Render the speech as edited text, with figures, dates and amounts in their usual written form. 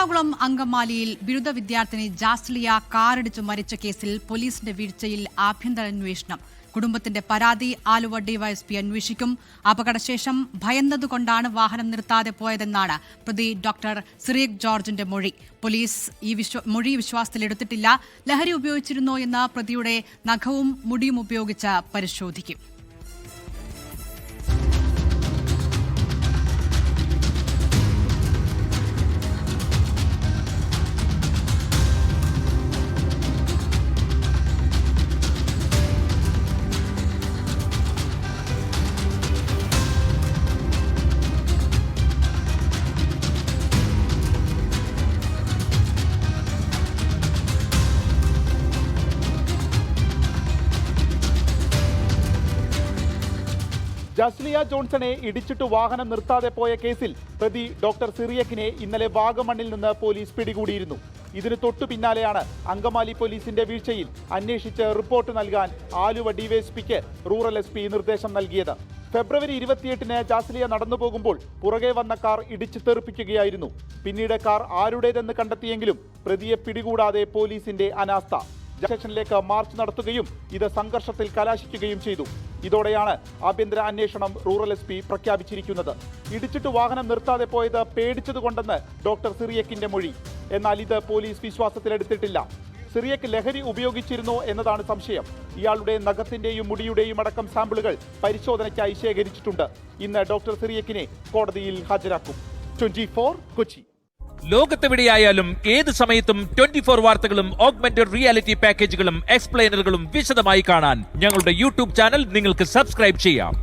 എറണാകുളം അങ്കമാലിയിൽ ബിരുദ വിദ്യാർത്ഥിനി ജാസ്ലിയ കാറിടിച്ചു മരിച്ച കേസിൽ പോലീസിന്റെ വീഴ്ചയിൽ ആഭ്യന്തര അന്വേഷണം. കുടുംബത്തിന്റെ പരാതി ആലുവ ഡിവൈഎസ്പി അന്വേഷിക്കും. അപകടശേഷം ഭയന്നതുകൊണ്ടാണ് വാഹനം നിർത്താതെ പോയതെന്നാണ് പ്രതി ഡോക്ടർ സിറിയക് ജോർജിന്റെ മൊഴി. പോലീസ് ഈ മൊഴി വിശ്വാസത്തിലെടുത്തിട്ടില്ല. ലഹരി ഉപയോഗിച്ചിരുന്നോ എന്ന പ്രതിയുടെ നഖവും മുടിയും ഉപയോഗിച്ച് പരിശോധിക്കും. ജാസ്ലിയ ജോൺസണെ ഇടിച്ചിട്ട് വാഹനം നിർത്താതെ പോയ കേസിൽ പ്രതി ഡോക്ടർ സിറിയക്കിനെ ഇന്നലെ വാഗമണ്ണിൽ നിന്ന് പോലീസ് പിടികൂടിയിരുന്നു. ഇതിന് തൊട്ടു പിന്നാലെയാണ് അങ്കമാലി പോലീസിന്റെ വീഴ്ചയിൽ അന്വേഷിച്ച് റിപ്പോർട്ട് നൽകാൻ ആലുവ ഡിവൈഎസ്പിക്ക് റൂറൽ എസ് പി നിർദ്ദേശം നൽകിയത്. ഫെബ്രുവരി 28-ന് ജാസ്ലിയ നടന്നു പോകുമ്പോൾ പുറകെ വന്ന കാർ ഇടിച്ചു തെറിപ്പിക്കുകയായിരുന്നു. പിന്നീട് കാർ ആരുടേതെന്ന് കണ്ടെത്തിയെങ്കിലും പ്രതിയെ പിടികൂടാതെ പോലീസിന്റെ അനാസ്ഥ. സ്റ്റേഷനിലേക്ക് മാർച്ച് നടത്തുകയും ഇത് സംഘർഷത്തിൽ കലാശിക്കുകയും ചെയ്തു. ഇതോടെയാണ് ആഭ്യന്തര അന്വേഷണം റൂറൽ എസ് പി പ്രഖ്യാപിച്ചിരിക്കുന്നത്. ഇടിച്ചിട്ട് വാഹനം നിർത്താതെ പോയത് പേടിച്ചതുകൊണ്ടെന്ന് ഡോക്ടർ സിറിയക്കിന്റെ മൊഴി. എന്നാൽ ഇത് പോലീസ് വിശ്വാസത്തിലെടുത്തിട്ടില്ല. സിറിയക്ക് ലഹരി ഉപയോഗിച്ചിരുന്നോ എന്നതാണ് സംശയം. ഇയാളുടെ നഖത്തിന്റെയും മുടിയുടെയും അടക്കം സാമ്പിളുകൾ പരിശോധനയ്ക്കായി ശേഖരിച്ചിട്ടുണ്ട്. ഇന്ന് ഡോക്ടർ സിറിയക്കിനെ കോടതിയിൽ ഹാജരാക്കും. 24 കൊച്ചി. ലോകത്തെവിടെയായാലും ഏത് സമയത്തും 24 വാർത്തകളും ഓഗ്മെന്റഡ് റിയാലിറ്റി പാക്കേജുകളും എക്സ്പ്ലെയിനറുകളും വിശദമായി കാണാൻ ഞങ്ങളുടെ യൂട്യൂബ് ചാനൽ നിങ്ങൾക്ക് സബ്സ്ക്രൈബ് ചെയ്യാം.